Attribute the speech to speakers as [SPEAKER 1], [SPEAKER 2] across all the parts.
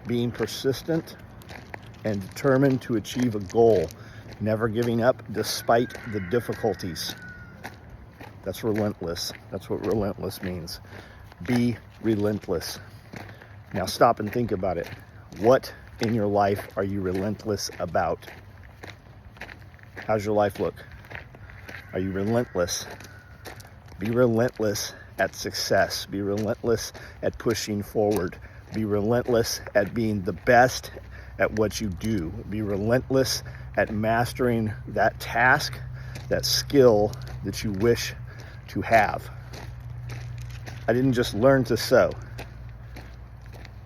[SPEAKER 1] being persistent and determined to achieve a goal, never giving up despite the difficulties. That's relentless. That's what relentless means. Be relentless. Now stop and think about it. What in your life are you relentless about? How's your life look? Are you relentless? Be relentless at success. Be relentless at pushing forward. Be relentless at being the best at what you do. Be relentless at mastering that task, that skill that you wish to have. I didn't just learn to sew.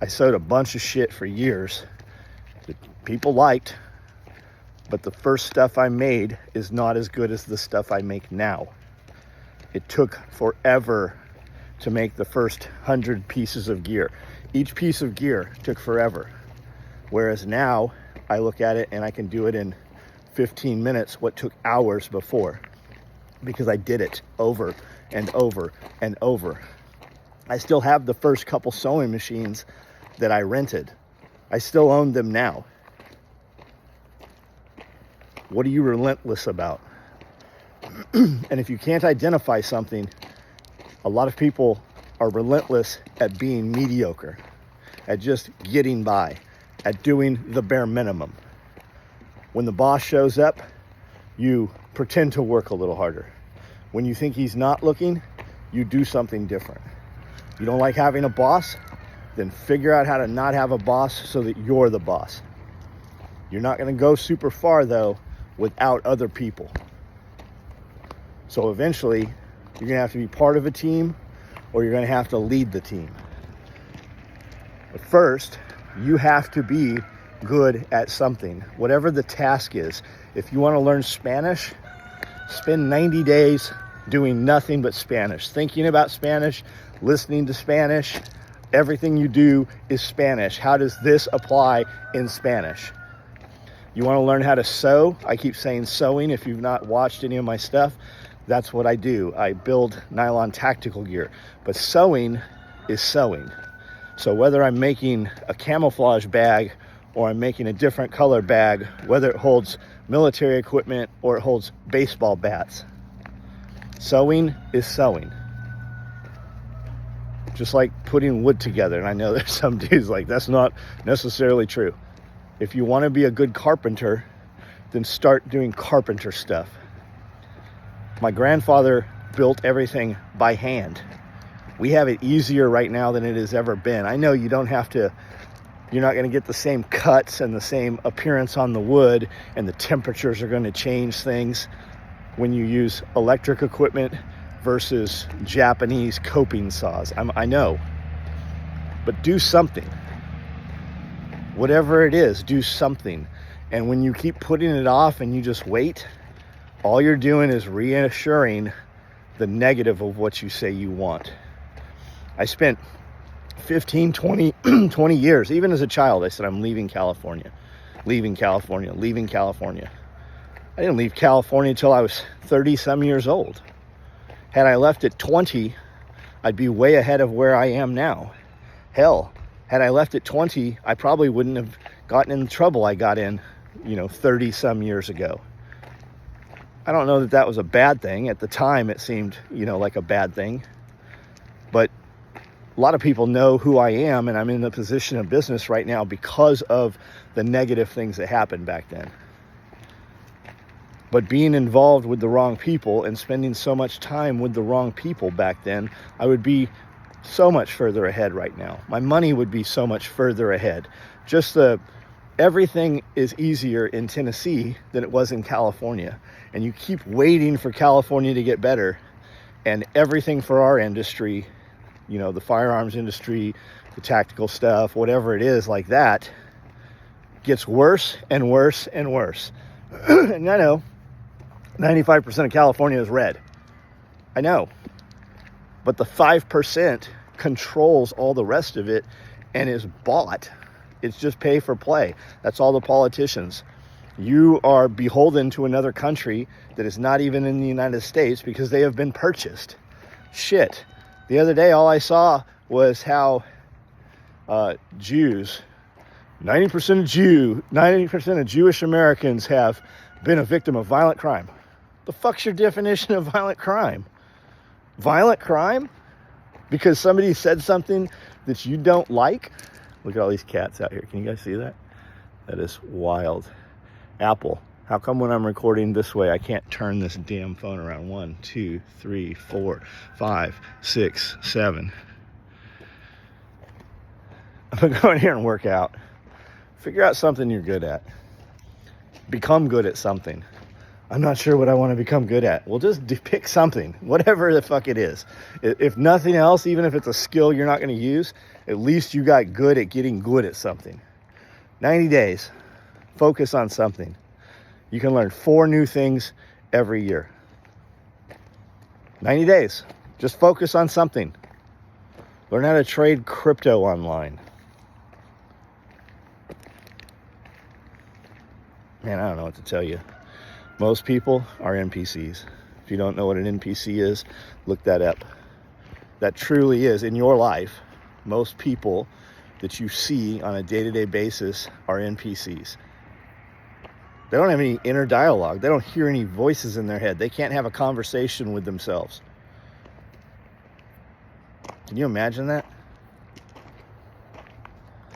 [SPEAKER 1] I sewed a bunch of shit for years that people liked, but the first stuff I made is not as good as the stuff I make now. It took forever to make the first 100 pieces of gear. Each piece of gear took forever. Whereas now I look at it and I can do it in 15 minutes what took hours before, because I did it over and over and over. I still have the first couple sewing machines that I rented. I still own them now. What are you relentless about? And if you can't identify something, a lot of people are relentless at being mediocre, at just getting by, at doing the bare minimum. When the boss shows up, you pretend to work a little harder. When you think he's not looking, you do something different. You don't like having a boss? Then figure out how to not have a boss so that you're the boss. You're not going to go super far, though, without other people. So eventually, you're going to have to be part of a team, or you're going to have to lead the team. But first, you have to be good at something, whatever the task is. If you want to learn Spanish, spend 90 days doing nothing but Spanish, thinking about Spanish, listening to Spanish. Everything you do is Spanish. How does this apply in Spanish? You want to learn how to sew? I keep saying sewing. If you've not watched any of my stuff, that's what I do. I build nylon tactical gear. But sewing is sewing. So whether I'm making a camouflage bag or I'm making a different color bag, whether it holds military equipment or it holds baseball bats, sewing is sewing. Just like putting wood together. And I know there's some dudes like, that's not necessarily true. If you want to be a good carpenter, then start doing carpenter stuff. My grandfather built everything by hand. We have it easier right now than it has ever been. I know you don't have to, you're not going to get the same cuts and the same appearance on the wood, and the temperatures are going to change things when you use electric equipment versus Japanese coping saws. I know, but do something. Whatever it is, do something. And when you keep putting it off and you just wait, all you're doing is reassuring the negative of what you say you want. I spent 15, 20 years, even as a child, I said, I'm leaving California, leaving California, leaving California. I didn't leave California until I was 30 some years old. Had I left at 20, I'd be way ahead of where I am now. Hell, had I left at 20, I probably wouldn't have gotten in the trouble I got in, 30 some years ago. I don't know that that was a bad thing. At the time, it seemed, like a bad thing. But a lot of people know who I am, and I'm in the position of business right now because of the negative things that happened back then. But being involved with the wrong people and spending so much time with the wrong people back then, I would be so much further ahead right now. My money would be so much further ahead. Everything is easier in Tennessee than it was in California. And you keep waiting for California to get better, and everything for our industry, the firearms industry, the tactical stuff, whatever it is like that, gets worse and worse and worse. And I know 95% of California is red. I know. But the 5% controls all the rest of it and is bought. It's just pay for play. That's all the politicians. You are beholden to another country that is not even in the United States because they have been purchased. Shit. The other day, all I saw was how Jews 90% of Jewish Americans have been a victim of violent crime. The fuck's your definition of violent crime? Violent crime? Because somebody said something that you don't like? Look at all these cats out here. Can you guys see that? That is wild. Apple, how come when I'm recording this way, I can't turn this damn phone around? 1, 2, 3, 4, 5, 6, 7. I'm gonna go in here and work out. Figure out something you're good at. Become good at something. I'm not sure what I want to become good at. Well, just pick something, whatever the fuck it is. If nothing else, even if it's a skill you're not going to use, at least you got good at getting good at something. 90 days. Focus on something. You can learn 4 new things every year. 90 days. Just focus on something. Learn how to trade crypto online. Man, I don't know what to tell you. Most people are NPCs. If you don't know what an NPC is, look that up. That truly is, in your life, most people that you see on a day-to-day basis are NPCs. They don't have any inner dialogue. They don't hear any voices in their head. They can't have a conversation with themselves. Can you imagine that?